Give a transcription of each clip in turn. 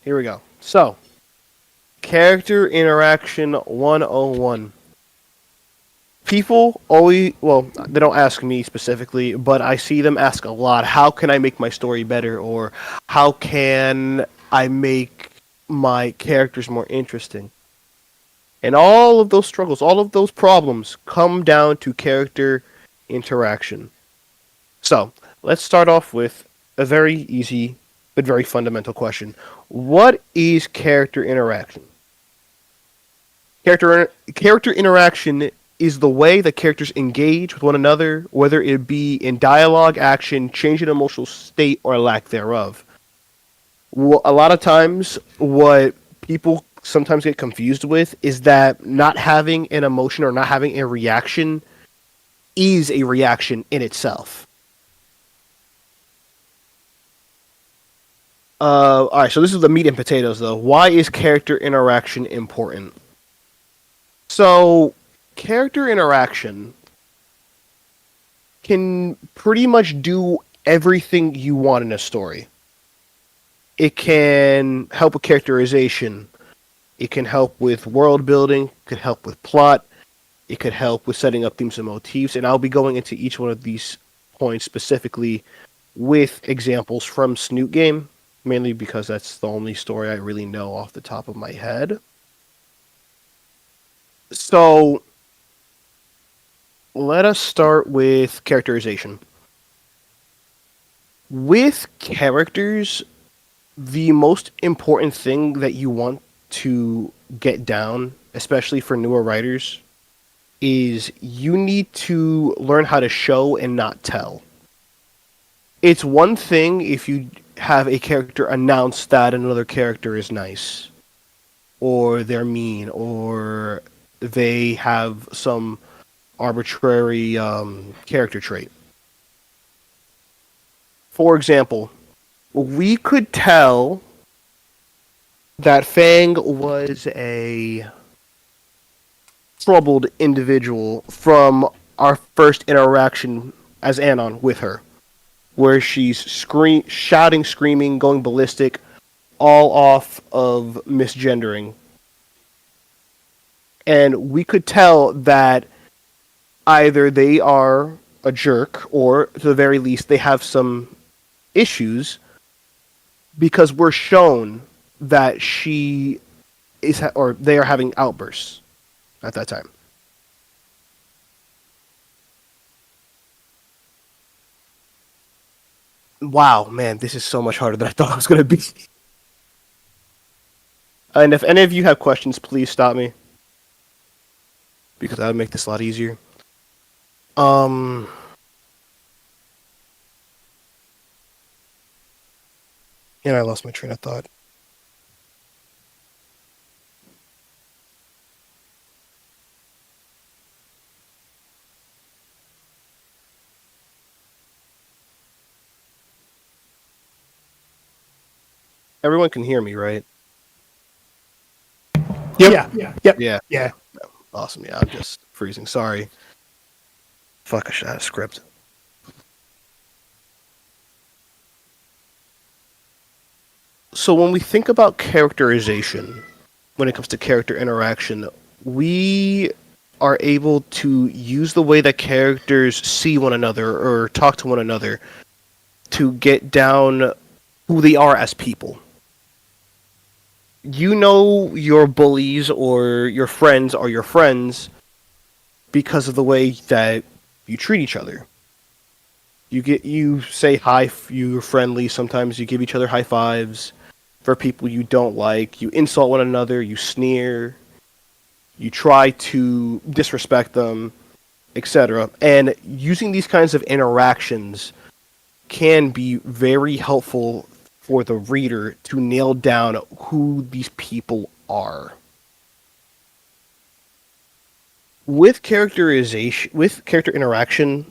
here we go. So, character interaction 101. People always, well, they don't ask me specifically, but I see them ask a lot, how can I make my story better? Or how can I make my characters more interesting? And all of those struggles, all of those problems come down to character interaction. So, let's start off with a very easy but very fundamental question. What is character interaction? Character interaction is the way that characters engage with one another, whether it be in dialogue, action, change in emotional state, or lack thereof. A lot of times, what people sometimes get confused with is that not having an emotion or not having a reaction is a reaction in itself. All right, so this is the meat and potatoes, though. Why is character interaction important? So, character interaction can pretty much do everything you want in a story. It can help with characterization. It can help with world building. It could help with plot. It could help with setting up themes and motifs. And I'll be going into each one of these points specifically with examples from Snoot Game, mainly because that's the only story I really know off the top of my head. So, let us start with characterization. With characters, the most important thing that you want to get down, especially for newer writers, is you need to learn how to show and not tell. It's one thing if you have a character announce that another character is nice, or they're mean, or they have some arbitrary character trait. For example, we could tell that Fang was a troubled individual from our first interaction as Anon with her, where she's shouting, screaming, going ballistic, all off of misgendering. And we could tell that either they are a jerk, or to the very least, they have some issues, because we're shown that she is, or they are having outbursts at that time. Wow, man, this is so much harder than I thought it was going to be. And if any of you have questions, please stop me, because that would make this a lot easier. Um, and I lost my train of thought. Everyone can hear me, right? Yep. Yep. Yeah. Awesome. Yeah, I'm just freezing. Sorry. Fuck, I should have a script. So when we think about characterization, when it comes to character interaction, we are able to use the way that characters see one another or talk to one another to get down who they are as people. You know your bullies or your friends are your friends because of the way that you treat each other. You say hi, you're friendly, sometimes you give each other high fives. For people you don't like, you insult one another, you sneer, you try to disrespect them, etc. And using these kinds of interactions can be very helpful for the reader to nail down who these people are. With character interaction,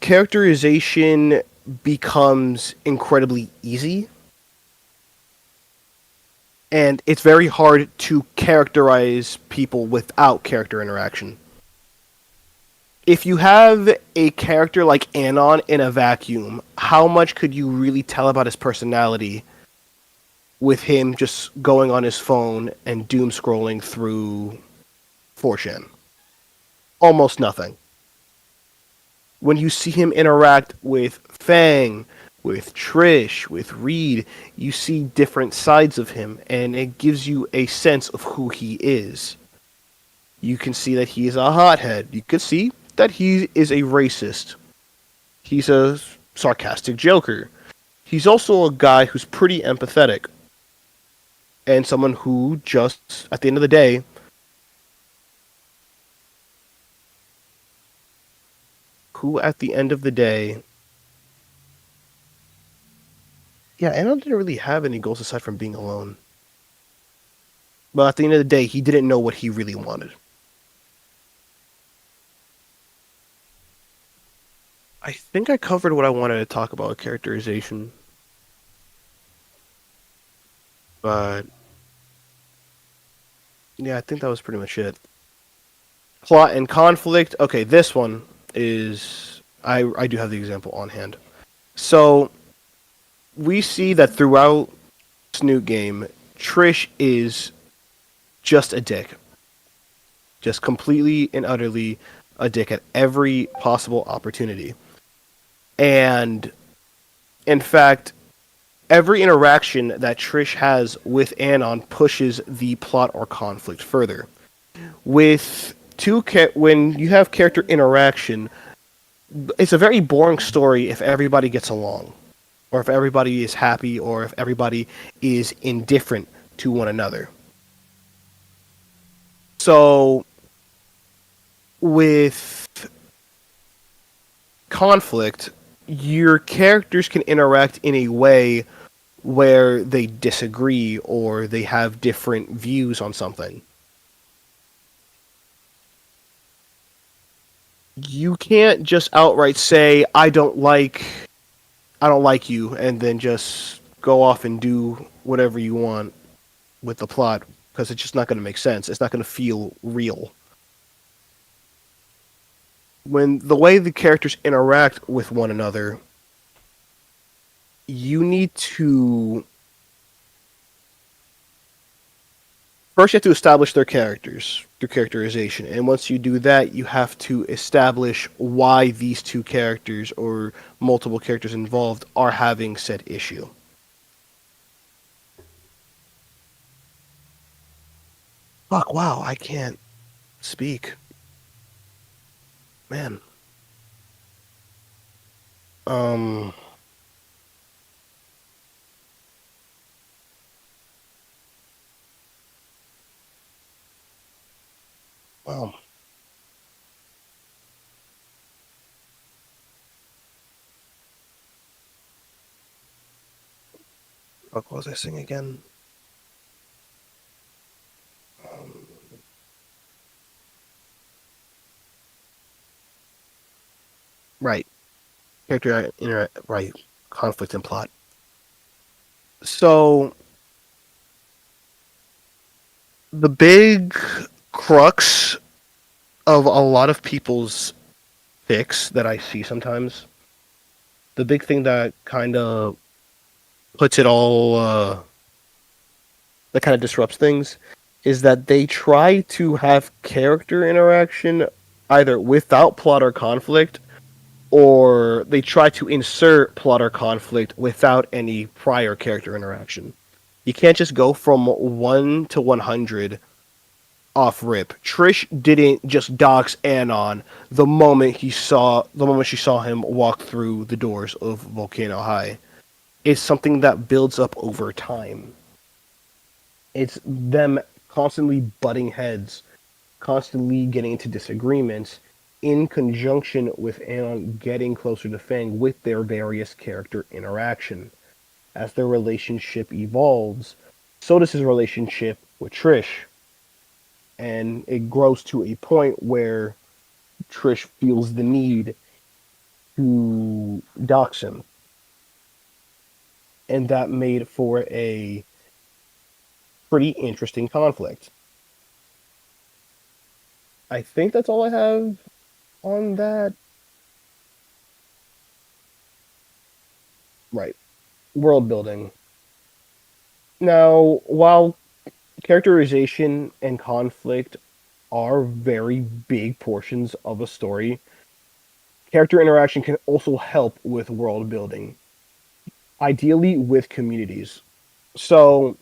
characterization becomes incredibly easy. And it's very hard to characterize people without character interaction. If you have a character like Anon in a vacuum, how much could you really tell about his personality with him just going on his phone and doom scrolling through 4chan. Almost nothing. When you see him interact with Fang, with Trish, with Reed, you see different sides of him, and it gives you a sense of who he is. You can see that he is a hothead. You can see that he is a racist. He's a sarcastic joker. He's also a guy who's pretty empathetic, and someone who just, at the end of the day, yeah, Anon didn't really have any goals aside from being alone. But at the end of the day, he didn't know what he really wanted. I think I covered what I wanted to talk about with characterization. But yeah, I think that was pretty much it. Plot and conflict. Okay, this one is I do have the example on hand. So we see that throughout Snoot game, Trish is just a dick. Just completely and utterly a dick at every possible opportunity. And in fact, every interaction that Trish has with Anon pushes the plot or conflict further. With when you have character interaction, it's a very boring story if everybody gets along, or if everybody is happy, or if everybody is indifferent to one another. So, with conflict, your characters can interact in a way where they disagree or they have different views on something. You can't just outright say I don't like you and then just go off and do whatever you want with the plot because it's just not going to make sense. It's not going to feel real. When the way the characters interact with one another, you need to first you have to establish their characters, their characterization, and once you do that, you have to establish why these two characters or multiple characters involved are having said issue. Fuck! Wow, I can't speak, man. Um. Wow. What was I saying again? Um, right. Right. Conflict and plot. So the big crux of a lot of people's picks that I see sometimes, the big thing that kind of puts it all, that kind of disrupts things, is that they try to have character interaction either without plot or conflict, or they try to insert plot or conflict without any prior character interaction. You can't just go from 1 to 100 off rip. Trish didn't just dox Anon the moment she saw him walk through the doors of Volcano High. It's something that builds up over time. It's them constantly butting heads, constantly getting into disagreements, in conjunction with Anon getting closer to Fang with their various character interaction. As their relationship evolves, so does his relationship with Trish. And it grows to a point where Trish feels the need to dox him. And that made for a pretty interesting conflict. I think that's all I have on that. Right. World building. Now, while characterization and conflict are very big portions of a story, character interaction can also help with world building, ideally with communities. So,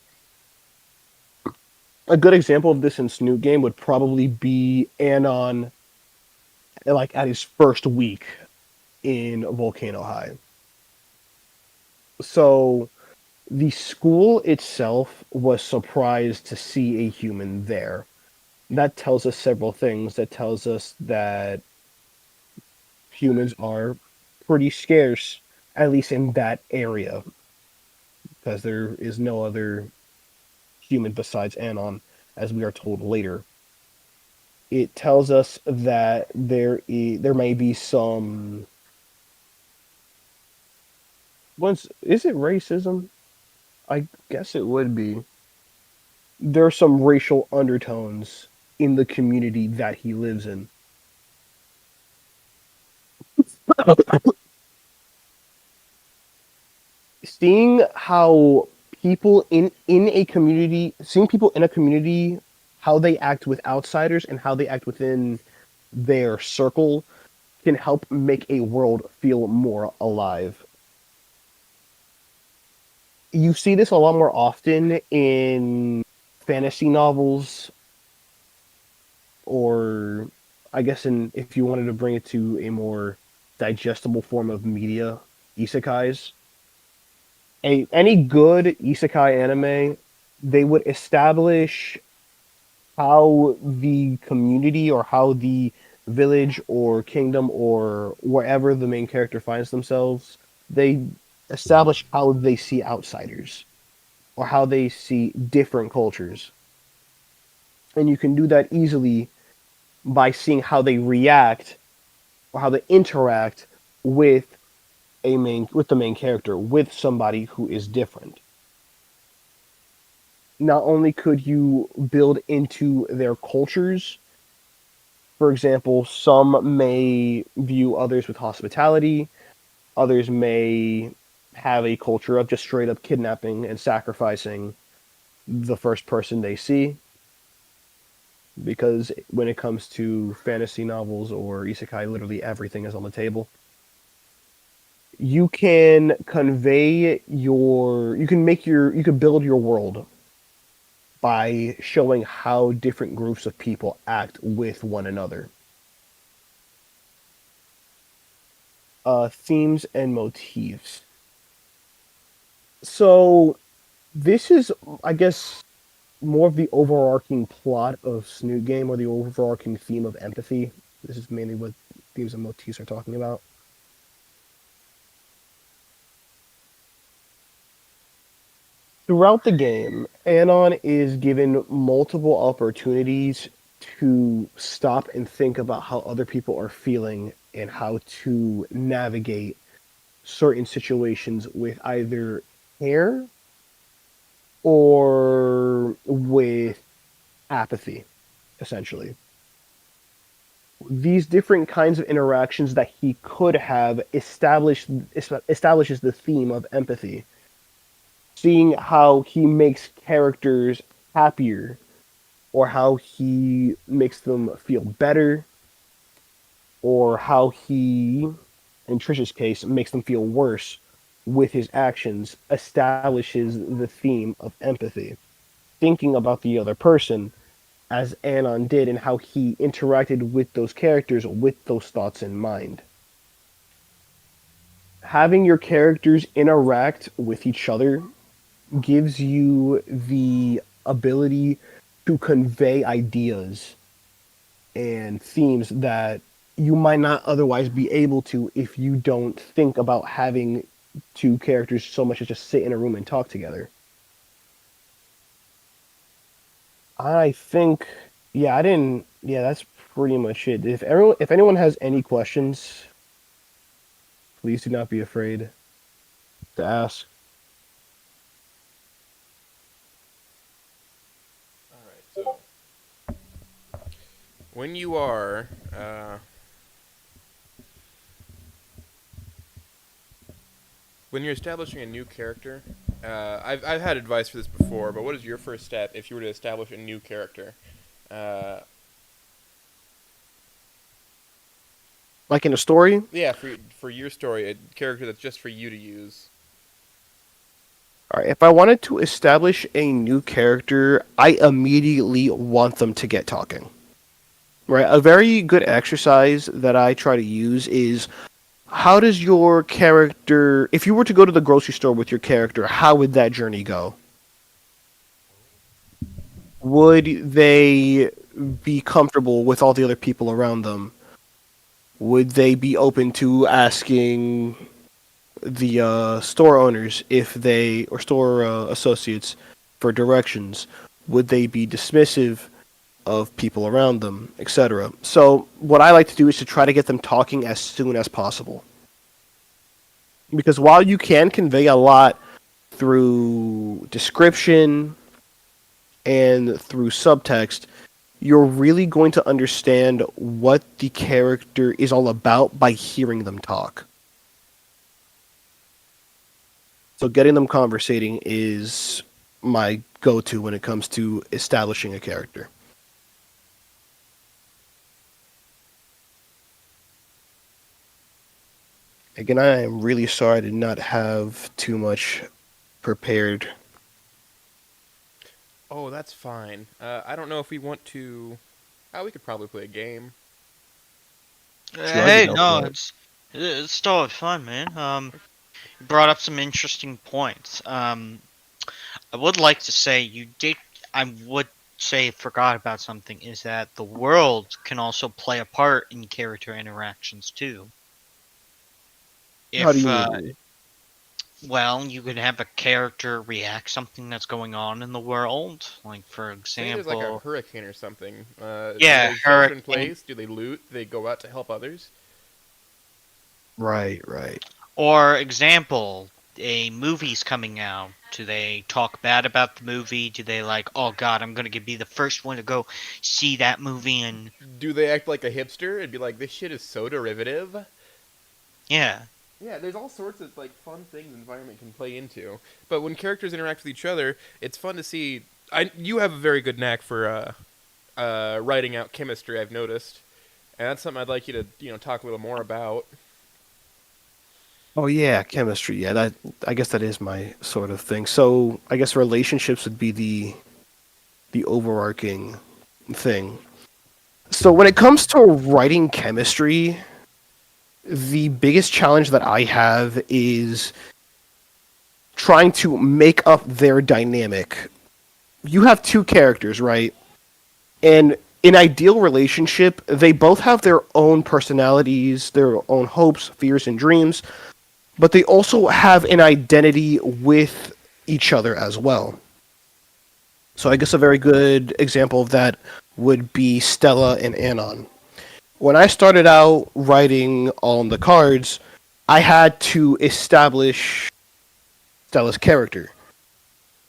a good example of this in Snoot Game would probably be Anon, like at his first week in Volcano High. So, the school itself was surprised to see a human there. That tells us several things. That tells us that humans are pretty scarce, at least in that area, because there is no other human besides Anon, as we are told later. It tells us that there may be some. Once is it racism? I guess it would be. There are some racial undertones in the community that he lives in. Seeing how seeing people in a community, how they act with outsiders and how they act within their circle can help make a world feel more alive. You see this a lot more often in fantasy novels, or I guess in if you wanted to bring it to a more digestible form of media, isekais. Any good isekai anime, they would establish how the community or how the village or kingdom or wherever the main character finds themselves, they establish how they see outsiders or how they see different cultures. And you can do that easily by seeing how they react or how they interact with with the main character, with somebody who is different. Not only could you build into their cultures, for example, some may view others with hospitality, others may have a culture of just straight up kidnapping and sacrificing the first person they see. Because when it comes to fantasy novels or isekai, literally everything is on the table. You can build your world by showing how different groups of people act with one another. Themes and motifs. So this is, I guess, more of the overarching plot of Snoot Game or the overarching theme of empathy. This is mainly what themes and motifs are talking about. Throughout the game, Anon is given multiple opportunities to stop and think about how other people are feeling and how to navigate certain situations with either care or with apathy, essentially. These different kinds of interactions that he could have establishes the theme of empathy. Seeing how he makes characters happier or how he makes them feel better or how he, in Trish's case, makes them feel worse with his actions establishes the theme of empathy. Thinking about the other person as Anon did and how he interacted with those characters with those thoughts in mind. Having your characters interact with each other gives you the ability to convey ideas and themes that you might not otherwise be able to if you don't think about having two characters so much as just sit in a room and talk together. I think, yeah, I didn't. Yeah, that's pretty much it. If anyone has any questions, please do not be afraid to ask. All right. So when you are when you're establishing a new character, I've had advice for this before, but what is your first step if you were to establish a new character? Uh, Like in a story, yeah, for your story, a character that's just for you to use. all right, if I wanted to establish a new character, I immediately want them to get talking. Right? A very good exercise that I try to use is how does your character, if you were to go to the grocery store with your character, how would that journey go? Would they be comfortable with all the other people around them? Would they be open to asking the store owners if they, or store associates for directions? Would they be dismissive of people around them, etc.? So, what I like to do is to try to get them talking as soon as possible. Because while you can convey a lot through description and through subtext, you're really going to understand what the character is all about by hearing them talk. So getting them conversating is my go-to when it comes to establishing a character. Again, I am really sorry I did not have too much prepared. Oh, that's fine. I don't know if we want to. Oh, we could probably play a game. Sure, I Hey, can help no, you out. it's still fun, man. You brought up some interesting points. I would like to say you did. I would say forgot about something is that the world can also play a part in character interactions too. How do If you mean? well, you could have a character react something that's going on in the world, like for Say there's like a example, hurricane or something. Do yeah, they shelter in hurricane. place? Do they loot? Do they go out to help others? Right, right. Or example, a movie's coming out. Do they talk bad about the movie? Do they like, oh god, I'm gonna be the first one to go see that movie? And Do they act like a hipster and be like, "This shit is so derivative"? yeah, Yeah, there's all sorts of like fun things environment can play into. But when characters interact with each other, it's fun to see. You have a very good knack for writing out chemistry. I've noticed, and that's something I'd like you to talk a little more about. Oh yeah, chemistry. Yeah, that I guess that is my sort of thing. So I guess relationships would be the overarching thing. So when it comes to writing chemistry, the biggest challenge that I have is trying to make up their dynamic. You have two characters, right? And in ideal relationship, they both have their own personalities, their own hopes, fears, and dreams, but they also have an identity with each other as well. So I guess a very good example of that would be Stella and Anon. When I started out writing on the cards, I had to establish Stella's character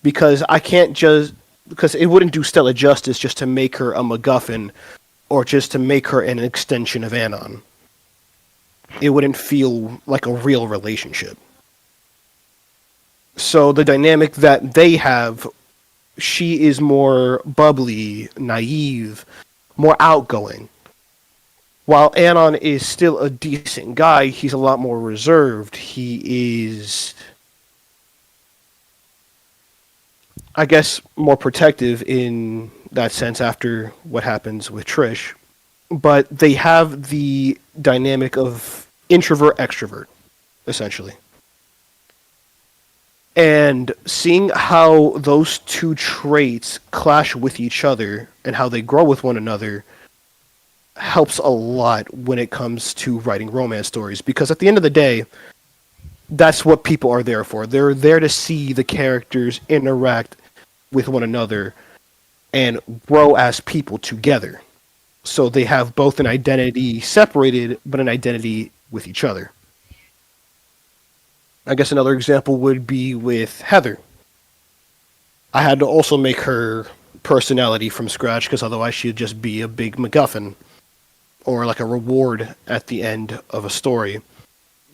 because I can't just because it wouldn't do Stella justice just to make her a MacGuffin or just to make her an extension of Anon. It wouldn't feel like a real relationship. So the dynamic that they have, she is more bubbly, naive, more outgoing. While Anon is still a decent guy, he's a lot more reserved. He is, I guess, more protective in that sense after what happens with Trish. But they have the dynamic of introvert extrovert, essentially. And seeing how those two traits clash with each other and how they grow with one another helps a lot when it comes to writing romance stories. Because at the end of the day, that's what people are there for. They're there to see the characters interact with one another and grow as people together. So they have both an identity separated, but an identity with each other. I guess another example would be with Heather. I had to also make her personality from scratch because otherwise she'd just be a big MacGuffin or like a reward at the end of a story.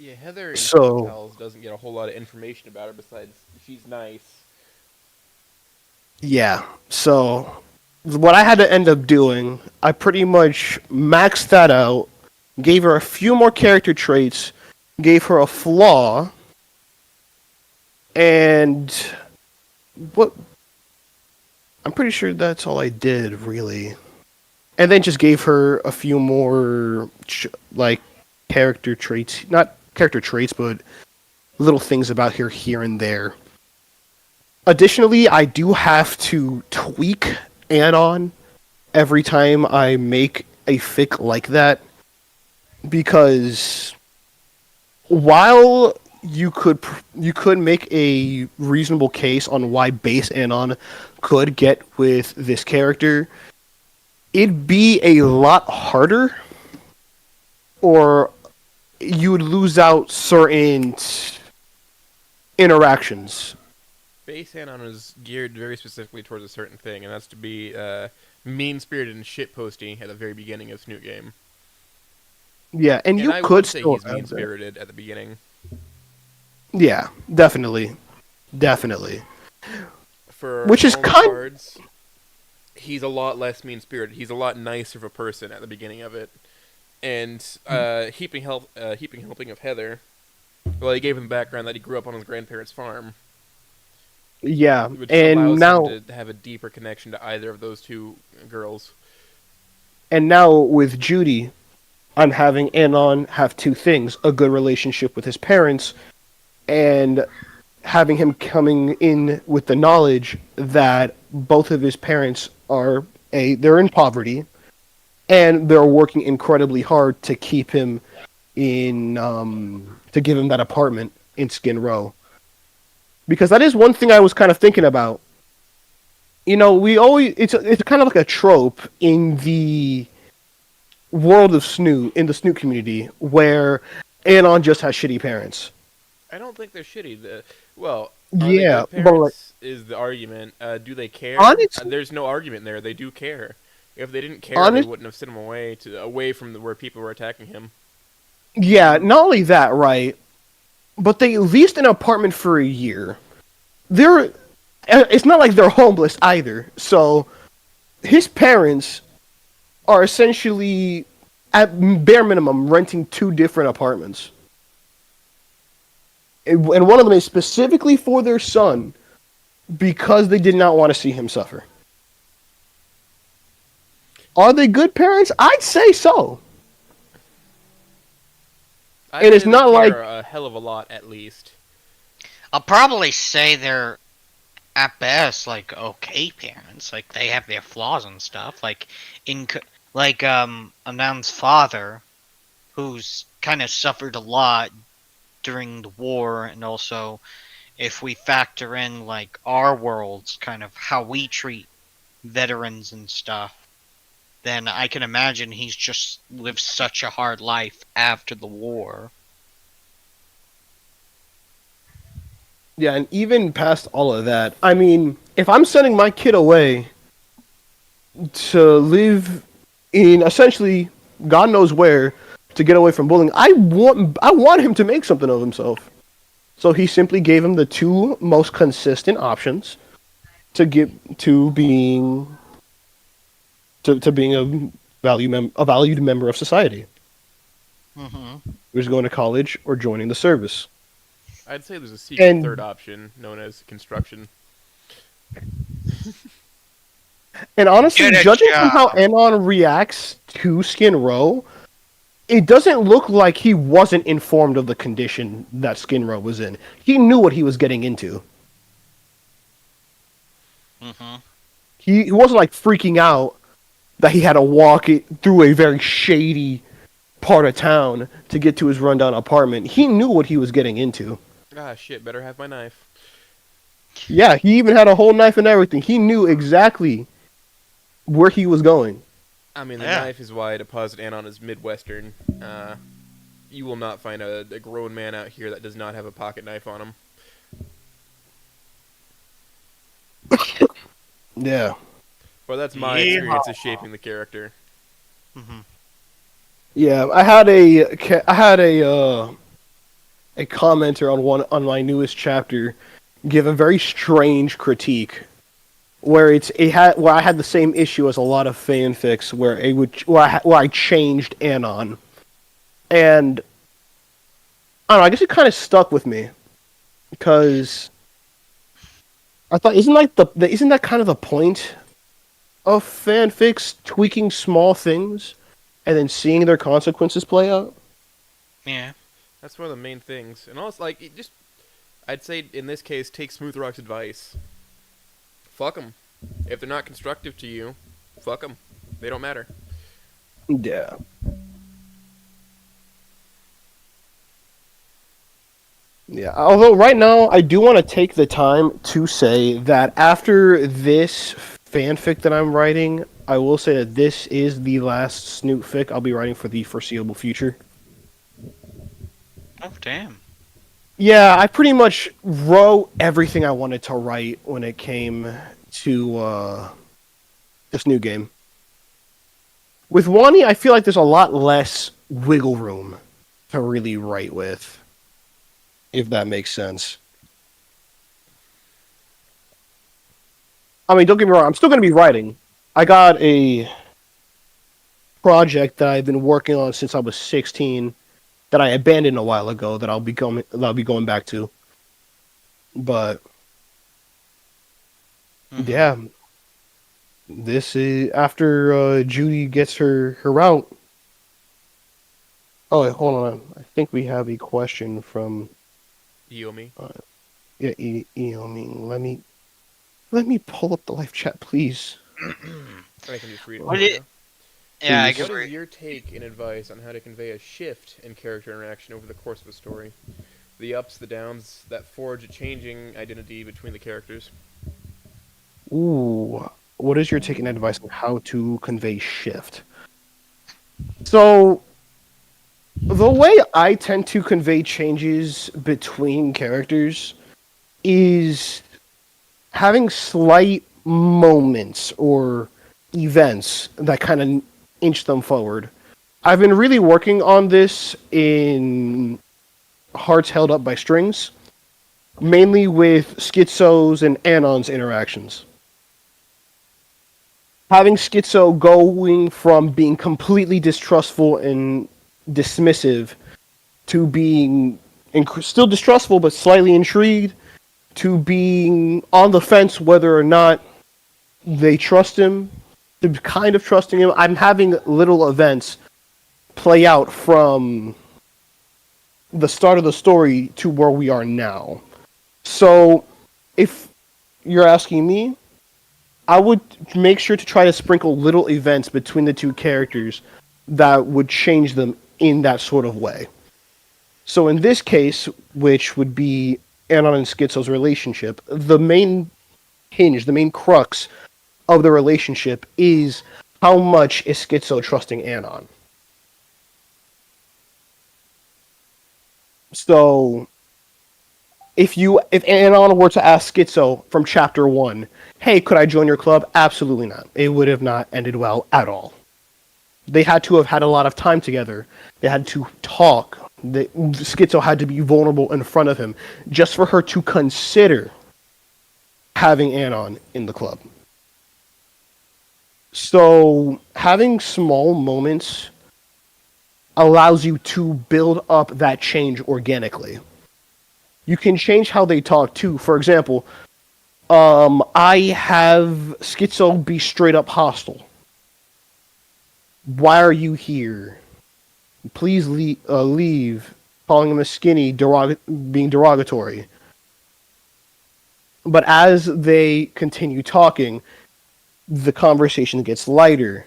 Yeah, Heather in So Telltales doesn't get a whole lot of information about her besides she's nice. yeah, so what I had to end up doing, I pretty much maxed that out, gave her a few more character traits, gave her a flaw, and what I'm pretty sure that's all I did really. And then just gave her a few more like character traits, not character traits, but little things about her here and there. Additionally, I do have to tweak Anon every time I make a fic like that because while you could make a reasonable case on why base Anon could get with this character, it'd be a lot harder, or you would lose out certain interactions. Base Anon is geared very specifically towards a certain thing, and that's to be mean-spirited and shitposty at the very beginning of Snoot Game. Yeah, and you I could would say still he's have that. mean-spirited at the beginning. Yeah, definitely, definitely. For Which is Home kind. Cards, he's a lot less mean-spirited. He's a lot nicer of a person at the beginning of it. And Heaping Helping of Heather, well, he gave him the background that he grew up on his grandparents' farm, Yeah, which and allows now him to have a deeper connection to either of those two girls. with Judy, I'm having Anon have two things: a good relationship with his parents, and having him coming in with the knowledge that both of his parents they're in poverty, and they're working incredibly hard to keep him in to give him that apartment in Skin Row. Because that is one thing I was kind of thinking about. You know, we always it's kind of like a trope in the world of Snoot, in the Snoot community, where Anon just has shitty parents. I don't think they're shitty. Are Yeah, they good but like, parents? Is the argument? Do they care? honestly, There's no argument there. They do care. If they didn't care, they honest, wouldn't have sent him away from where people were attacking him. yeah, not only that, right? But they leased an apartment for a year. They're, it's not like they're homeless either. So his parents are essentially, at bare minimum, renting two different apartments. And one of them is specifically for their son because they did not want to see him suffer. Are they good parents? I'd say so. And it's Say they not like, care a hell of a lot, at least. I'll probably say they're at best like okay parents. Like they have their flaws and stuff. Like Anand's father, who's kind of suffered a lot during the war, and also if we factor in like our worlds, kind of how we treat veterans and stuff, then I can imagine he's just lived such a hard life after the war. yeah, and even past all of that, I mean, if I'm sending my kid away to live in essentially God knows where to get away from bullying, I want him to make something of himself. So he simply gave him the two most consistent options to get to being to being a valued member of society, Mm-hmm. who's going to college or joining the service. I'd say there's a secret And third option known as construction. and honestly, Get a judging from how job. Anon reacts to Skin Row, it doesn't look like he wasn't informed of the condition that Skin Row was in. He knew what he was getting into. Mm-hmm. He wasn't like freaking out that he had to walk it through a very shady part of town to get to his rundown apartment. He knew what he was getting into. Ah, shit, better have my knife. Yeah, he even had a whole knife and everything. He knew exactly where he was going. I mean, the Yeah. knife is why I deposit Anon is Midwestern. You will not find a grown man out here that does not have a pocket knife on him. Yeah. Well, that's my experience of shaping the character. Mm-hmm. Yeah, I had a a commenter on my newest chapter give a very strange critique where where I had the same issue as a lot of fanfics where I changed Anon, and I don't know, I guess it kind of stuck with me because I thought isn't that kind of the point of fanfics, tweaking small things and then seeing their consequences play out? Yeah. That's one of the main things. And also, like, I'd say in this case, take Smooth Rock's advice. Fuck them. If they're not constructive to you, fuck them. They don't matter. Yeah. Yeah, although right now I do want to take the time to say that after this fanfic that I'm writing, I will say that this is the last Snoot fic I'll be writing for the foreseeable future. Oh, damn. Yeah, I pretty much wrote everything I wanted to write when it came to this new game. With Wani, I feel like there's a lot less wiggle room to really write with, if that makes sense. I mean, don't get me wrong, I'm still going to be writing. I got a project that I've been working on since I was 16 that I abandoned a while ago that I'll be going back to. But yeah, this is after Judy gets her out. Oh, wait, hold on. I think we have a question from Yomi. yeah, Eomi. Let me pull up the live chat, please. I can just read it. What right it- now. Yeah, I Please. guess What is your take and advice on how to convey a shift in character interaction over the course of a story? The ups, the downs that forge a changing identity between the characters. Ooh, what is your take and advice on how to convey shift? So, the way I tend to convey changes between characters is having slight moments or events that kind of inch them forward. I've been really working on this in Hearts Held Up by Strings, mainly with Schizo's and Anon's interactions. Having Schizo going from being completely distrustful and dismissive to being still distrustful but slightly intrigued to being on the fence whether or not they trust him, to kind of trusting him. I'm having little events play out from the start of the story to where we are now. So, if you're asking me, I would make sure to try to sprinkle little events between the two characters that would change them in that sort of way. So in this case, which would be Anon and Schizo's relationship, the main hinge, the main crux of the relationship is how much is Schizo trusting Anon. So if Anon were to ask Schizo from chapter 1, hey, could I join your club? Absolutely not. It would have not ended well at all. They had to have had a lot of time together. They had to talk. Schizo had to be vulnerable in front of him just for her to consider having Anon in the club. So having small moments allows you to build up that change organically. You can change how they talk too. For example, I have Schizo be straight up hostile. Why are you here? Please leave. Calling him a skinny, being derogatory. But as they continue talking, the conversation gets lighter.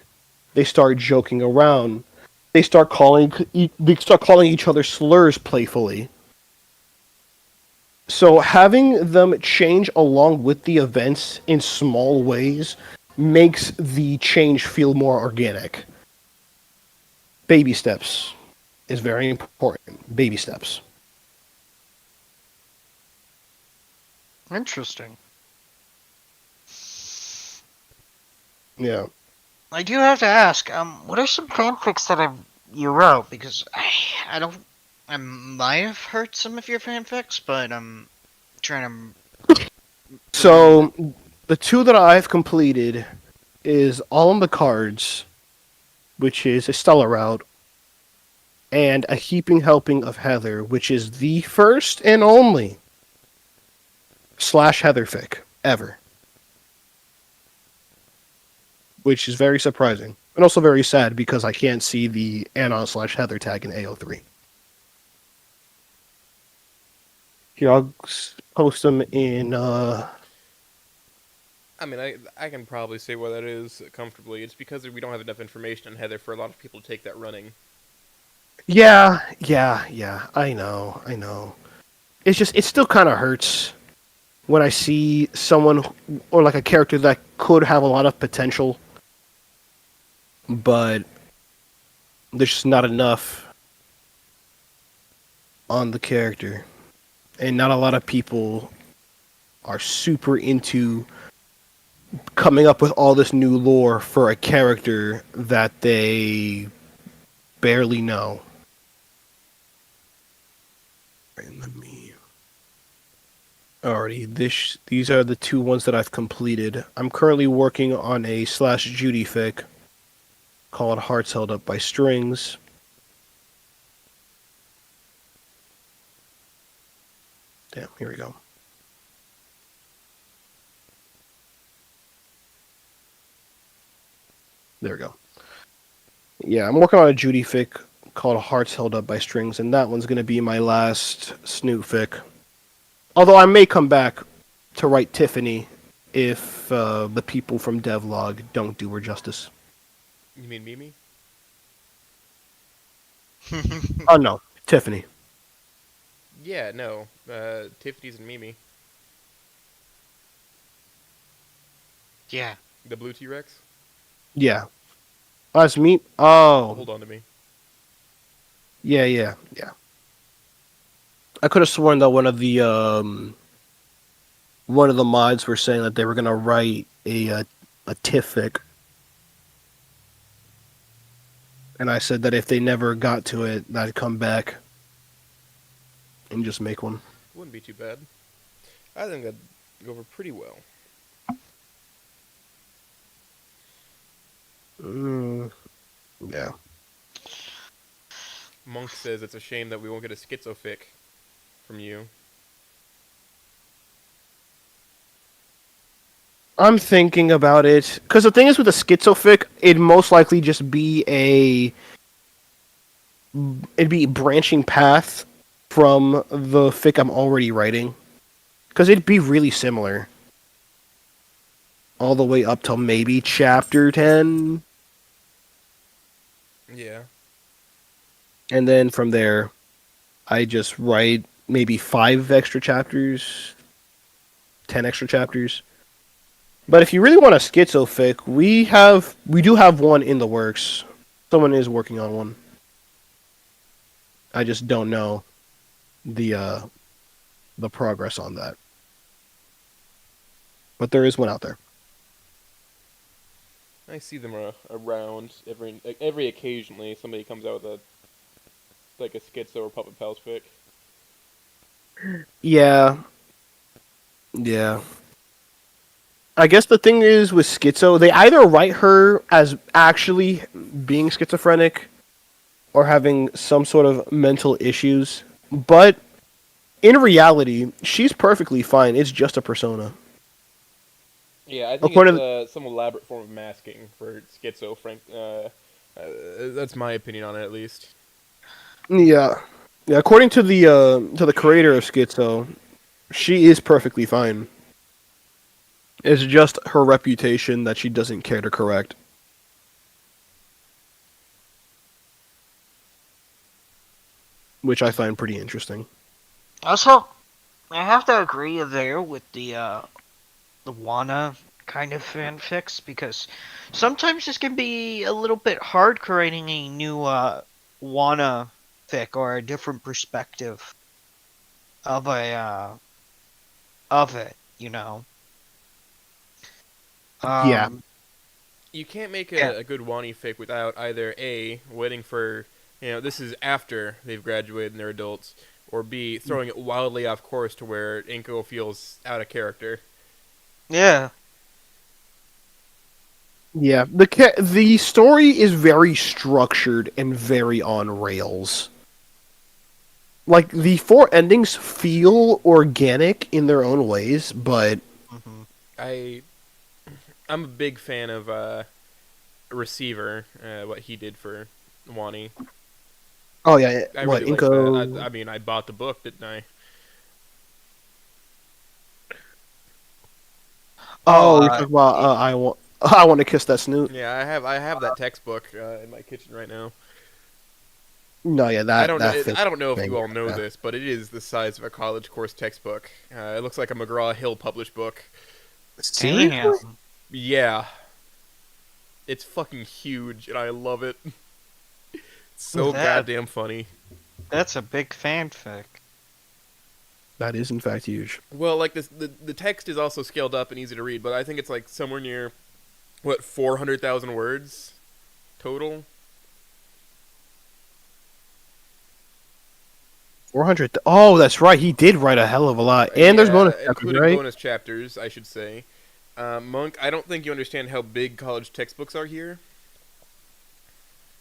They start joking around. They start calling each other slurs playfully. So having them change along with the events in small ways makes the change feel more organic. Baby steps is very important. Baby steps. Interesting. Yeah. I do have to ask, what are some fanfics that you wrote? Because I don't I might have heard some of your fanfics, but I'm trying to remember. So the two that I've completed is All on the Cards, which is a Stella route, and A Heaping Helping of Heather, which is the first and only slash Heather fic ever. Which is very surprising. And also very sad because I can't see the Anon slash Heather tag in AO3. Here, I'll post them in. I mean, I can probably say what that is comfortably. It's because we don't have enough information on Heather for a lot of people to take that running. Yeah. I know. It's just, it still kind of hurts when I see someone or like a character that could have a lot of potential, but there's just not enough on the character. And not a lot of people are super into coming up with all this new lore for a character that they barely know. Right, let me. Alrighty, these are the two ones that I've completed. I'm currently working on a slash Judy fic called Hearts Held Up by Strings. Damn, here we go. There we go. Yeah, I'm working on a Judy fic called Hearts Held Up by Strings, and that one's going to be my last Snoot fic. Although I may come back to write Tiffany if the people from Devlog don't do her justice. You mean Mimi? Oh no, Tiffany. Yeah, no. Tiffany's and Mimi. Yeah. The blue T-Rex? Yeah. That's me. Oh, Hold on to me. yeah. I could have sworn that one of the mods were saying that they were gonna write a Tiffic, and I said that if they never got to it, I'd come back and just make one. Wouldn't be too bad. I think that'd go over pretty well. Mm, yeah. Monk says it's a shame that we won't get a schizofic from you. I'm thinking about it because the thing is with a schizofic, it'd most likely just be it'd be a branching path from the fic I'm already writing, because it'd be really similar all the way up till maybe chapter 10, Yeah. and then from there, I just write maybe 5 extra chapters, 10 extra chapters. But if you really want a schizofic, we do have one in the works. Someone is working on one. I just don't know the progress on that. But there is one out there. I see them around every occasionally. Somebody comes out with a schizo or puppet pals fic. Yeah. I guess the thing is with Schizo, they either write her as actually being schizophrenic or having some sort of mental issues, but in reality, she's perfectly fine. It's just a persona. Yeah, I think According it's some elaborate form of masking for schizo. That's my opinion on it, at least. Yeah. According to the creator of Schizo, she is perfectly fine. It's just her reputation that she doesn't care to correct. Which I find pretty interesting. Also, I have to agree there with the Wanna kind of fanfics because sometimes this can be a little bit hard creating a new Wanna fic or a different perspective of of it, you know. Yeah. Um, You can't make yeah. a good Wani fic without either A, waiting for This is after they've graduated and they're adults, or B, throwing it wildly off course to where Inko feels out of character. Yeah. Yeah, the story is very structured and very on rails. Like the four endings feel organic in their own ways, but Hmm. I'm a big fan of Receiver, what he did for Wani. oh yeah, I what really like Inko? that. I mean, I bought the book, didn't I? Oh, Oh, you're talking about I want to kiss that snoot. Yeah, I have that textbook in my kitchen right now. No, yeah, I that don't know. that fits I don't know if thing. you all know Yeah. this, but it is the size of a college course textbook. It looks like a McGraw Hill published book. Seriously? damn. Yeah, it's fucking huge, and I love it. It's so That- goddamn funny. That's a big fanfic. That is in fact huge. Well, like this, the text is also scaled up and easy to read, but I think it's like somewhere near what 400,000 words total. 400. Oh, that's right. He did write a hell of a lot, and there's Yeah, bonus chapters, including right? bonus chapters, I should say. Monk, I don't think you understand how big college textbooks are here.